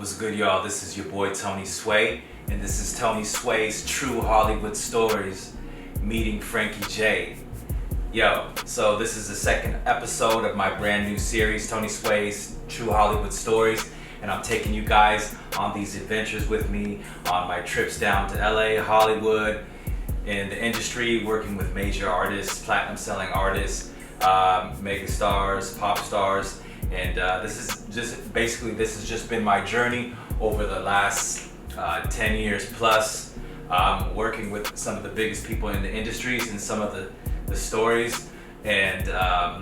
What's good, y'all? This is your boy Tony Sway, and this is Tony Sway's True Hollywood Stories meeting Frankie J. Yo, so this is the second episode of my brand new series, Tony Sway's True Hollywood Stories, and I'm taking you guys on these adventures with me on my trips down to LA, Hollywood, in the industry, working with major artists, platinum selling artists, mega stars, pop stars. And this has just been my journey over the last 10 years plus, working with some of the biggest people in the industries and some of the stories and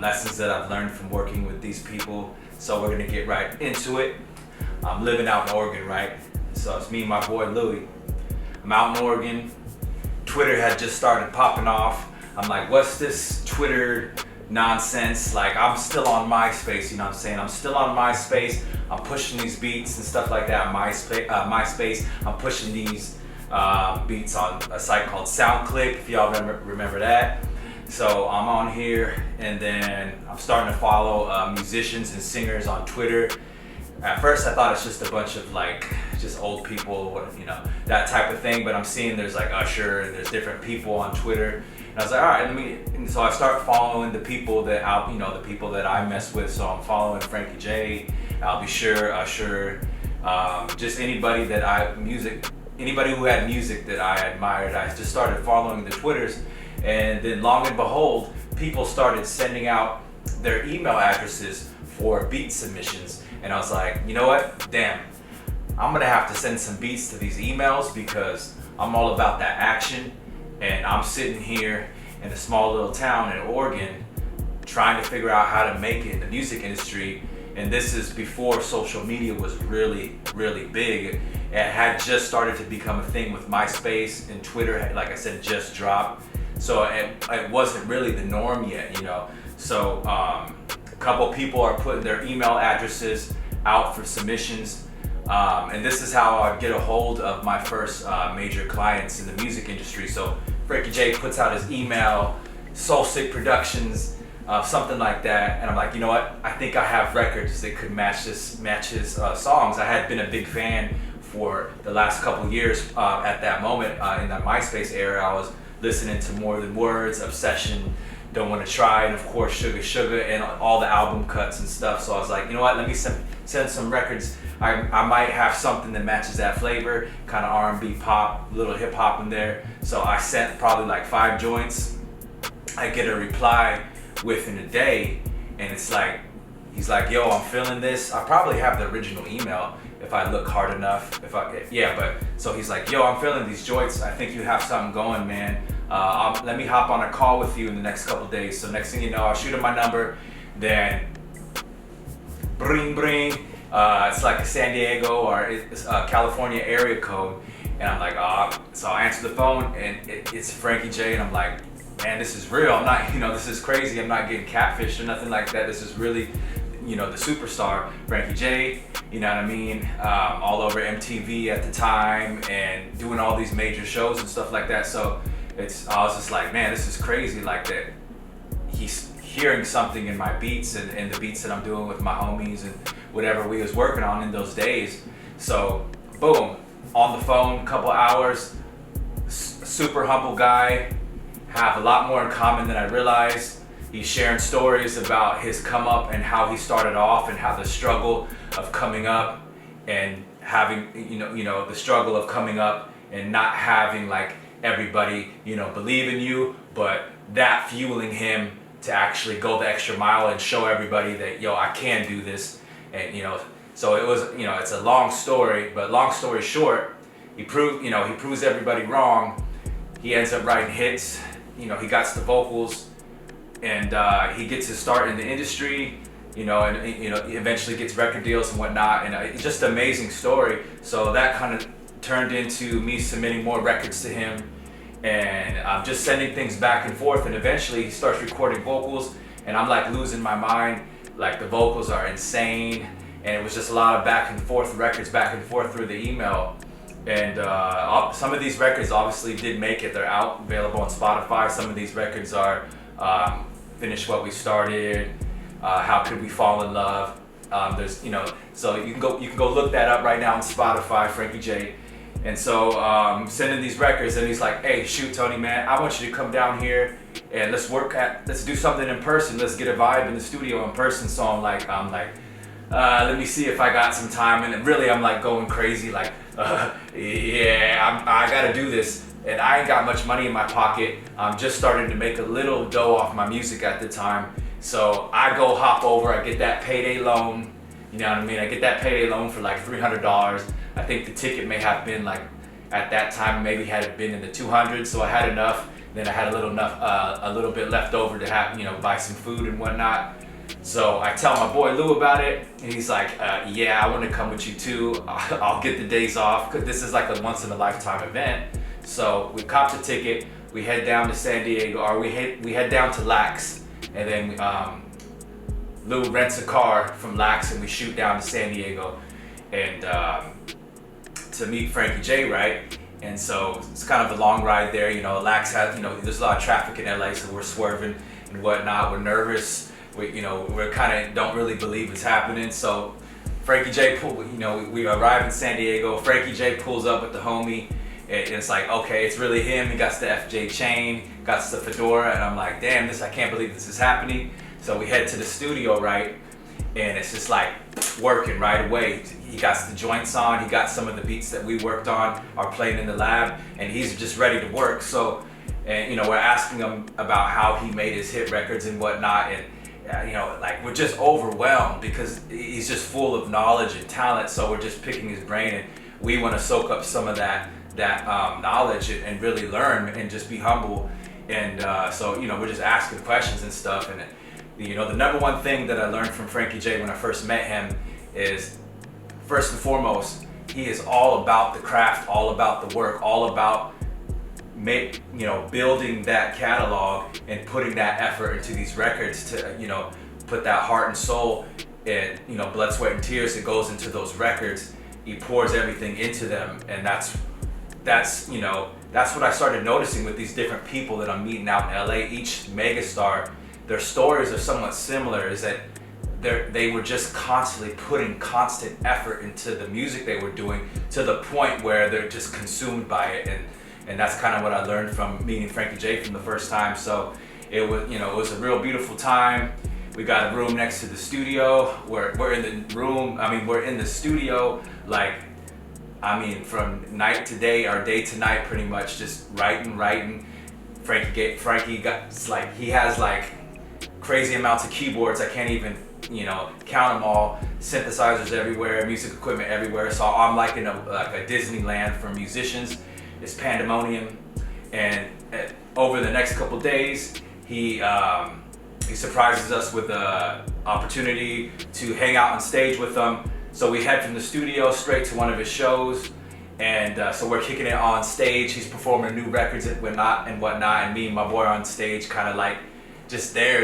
lessons that I've learned from working with these people. So we're gonna get right into it. I'm living out in Oregon, right? So it's me and my boy Louie. I'm out in Oregon. Twitter had just started popping off. I'm like, what's this Twitter nonsense? Like, I'm still on MySpace, you know what I'm saying? I'm still on MySpace. I'm pushing these beats and stuff like that on MySpace. I'm pushing these beats on a site called SoundClick, if y'all remember that. So I'm on here, and then I'm starting to follow musicians and singers on Twitter. At first I thought it's just a bunch of like just old people, you know, that type of thing, but I'm seeing there's like Usher and there's different people on Twitter. And I was like, all right, and so I start following the people that the people that I mess with. So I'm following Frankie J, I'll be sure, Usher, just anybody who had music that I admired. I just started following the Twitters, and then long and behold, people started sending out their email addresses for beat submissions. And I was like, you know what? Damn, I'm gonna have to send some beats to these emails because I'm all about that action. And I'm sitting here in a small little town in Oregon trying to figure out how to make it in the music industry. And this is before social media was really, really big. It had just started to become a thing with MySpace, and Twitter, like I said, just dropped. So it wasn't really the norm yet, you know. So a couple people are putting their email addresses out for submissions. And this is how I get a hold of my first major clients in the music industry. So Frankie J puts out his email, Soul Sick Productions, something like that. And I'm like, you know what? I think I have records that could match his songs. I had been a big fan for the last couple years at that moment in that MySpace era. I was listening to More Than Words, Obsession, Don't Want to Try, and of course Suga, and all the album cuts and stuff. So I was like, you know what? Let me send some records. I might have something that matches that flavor, kind of R&B pop, little hip hop in there. So I sent probably like 5 joints. I get a reply within a day, and it's like, he's like, yo, I'm feeling this. I probably have the original email if I look hard enough. So he's like, yo, I'm feeling these joints. I think you have something going, man. Let me hop on a call with you in the next couple days. So next thing you know, I'll shoot him my number, then bring. It's like a San Diego or it's a California area code, and I'm like, so I answer the phone, and it's Frankie J, and I'm like, man, this is real. I'm not, this is crazy. I'm not getting catfished or nothing like that. This is really, the superstar Frankie J. You know what I mean? All over MTV at the time, and doing all these major shows and stuff like that. So I was just like, man, this is crazy. Like that, he's hearing something in my beats and the beats that I'm doing with my homies and whatever we was working on in those days. So boom, on the phone, couple hours, super humble guy, have a lot more in common than I realized. He's sharing stories about his come up and how he started off and how the struggle of coming up and having, the struggle of coming up and not having like everybody, believe in you, but that fueling him to actually go the extra mile and show everybody that, yo, I can do this. And, so it was, it's a long story, but long story short, he proves everybody wrong. He ends up writing hits, he got the vocals, and he gets his start in the industry, and eventually gets record deals and whatnot. And it's just an amazing story. So that kind of turned into me submitting more records to him, and just sending things back and forth. And eventually he starts recording vocals, and I'm like losing my mind. Like, the vocals are insane, and it was just a lot of back and forth records, back and forth through the email. And some of these records obviously did make it. They're out, available on Spotify. Some of these records are Finish What We Started, How Could We Fall in Love, There's, so you can go look that up right now on Spotify, Frankie J. And so sending these records, and he's like, hey, shoot, Tony, man, I want you to come down here and let's do something in person. Let's get a vibe in the studio in person. So I'm like, let me see if I got some time. And really, I'm like going crazy, like, yeah, I gotta do this. And I ain't got much money in my pocket. I'm just starting to make a little dough off my music at the time. So I go hop over, I get that payday loan. You know what I mean? I get that payday loan for like $300. I think the ticket may have been like, at that time, maybe had it been in the 200s. So I had enough. Then I had a little bit left over to have, buy some food and whatnot. So I tell my boy Lou about it, and he's like, yeah, I want to come with you too. I'll get the days off, because this is like a once in a lifetime event. So we copped a ticket, we head down to San Diego, or we head down to Lax, and then Lou rents a car from Lax, and we shoot down to San Diego, and to meet Frankie J, right? And so it's kind of a long ride there. Lax has, there's a lot of traffic in LA, so we're swerving and whatnot. We're nervous. We're kind of don't really believe it's happening. So Frankie J we arrive in San Diego. Frankie J pulls up with the homie, and it's like, okay, it's really him. He got the FJ chain, got the fedora, and I'm like, damn, I can't believe this is happening. So we head to the studio, right? And it's just like working right away. He got the joints on, he got some of the beats that we worked on are playing in the lab, and he's just ready to work. So, and we're asking him about how he made his hit records and whatnot, and like we're just overwhelmed because he's just full of knowledge and talent. So we're just picking his brain, and we want to soak up some of that knowledge and really learn and just be humble. And so we're just asking questions and stuff. And the number one thing that I learned from Frankie J when I first met him is, first and foremost, he is all about the craft, all about the work, all about building that catalog and putting that effort into these records to put that heart and soul and blood, sweat, and tears that goes into those records. He pours everything into them, and that's what I started noticing with these different people that I'm meeting out in LA. Each megastar, their stories are somewhat similar, is that they were just constantly putting constant effort into the music they were doing, to the point where they're just consumed by it. And that's kind of what I learned from meeting Frankie J from the first time. So it was a real beautiful time. We got a room next to the studio. We're in the studio, from night to day or day to night, pretty much just writing. Frankie got he has crazy amounts of keyboards. I can't even count them all. Synthesizers everywhere, music equipment everywhere. So I'm like in a Disneyland for musicians. It's pandemonium. And over the next couple days, he surprises us with the opportunity to hang out on stage with him. So we head from the studio straight to one of his shows, and so we're kicking it on stage. He's performing new records and whatnot, and me and my boy are on stage, kind of just there,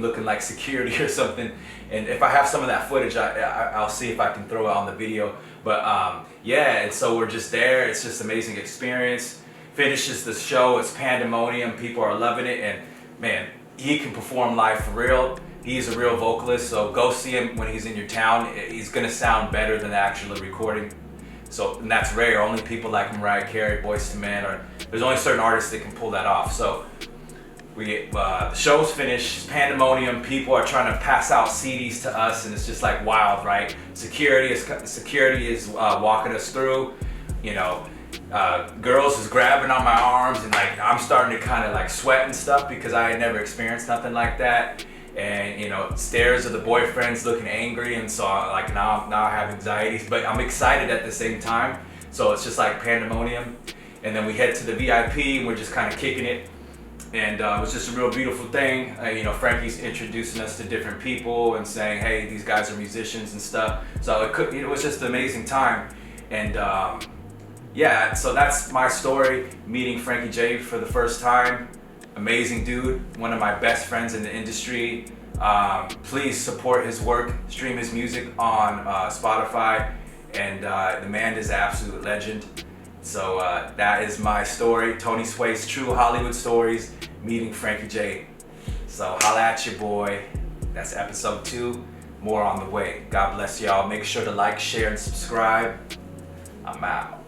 looking like security or something. And if I have some of that footage, I'll see if I can throw it on the video. But yeah, and so we're just there. It's just an amazing experience. Finishes the show, it's pandemonium. People are loving it, and man, he can perform live for real. He's a real vocalist, so go see him when he's in your town. He's gonna sound better than the actual recording. So, and that's rare. Only people like Mariah Carey, Boyz II Men, or there's only certain artists that can pull that off. So the show's finished, it's pandemonium. People are trying to pass out CDs to us, and it's just wild, right? Security is walking us through. Girls is grabbing on my arms, and I'm starting to kind of sweat and stuff because I had never experienced nothing like that. And stares of the boyfriends looking angry, and so now I have anxieties, but I'm excited at the same time. So it's just pandemonium. And then we head to the VIP, and we're just kind of kicking it. And it was just a real beautiful thing. Frankie's introducing us to different people and saying, hey, these guys are musicians and stuff. So it was just an amazing time. And yeah, so that's my story, meeting Frankie J for the first time. Amazing dude, one of my best friends in the industry. Please support his work, stream his music on Spotify, and the man is an absolute legend. So that is my story, Tony Sway's True Hollywood Stories, meeting Frankie J. So holla at your boy. That's episode 2. More on the way. God bless y'all. Make sure to like, share, and subscribe. I'm out.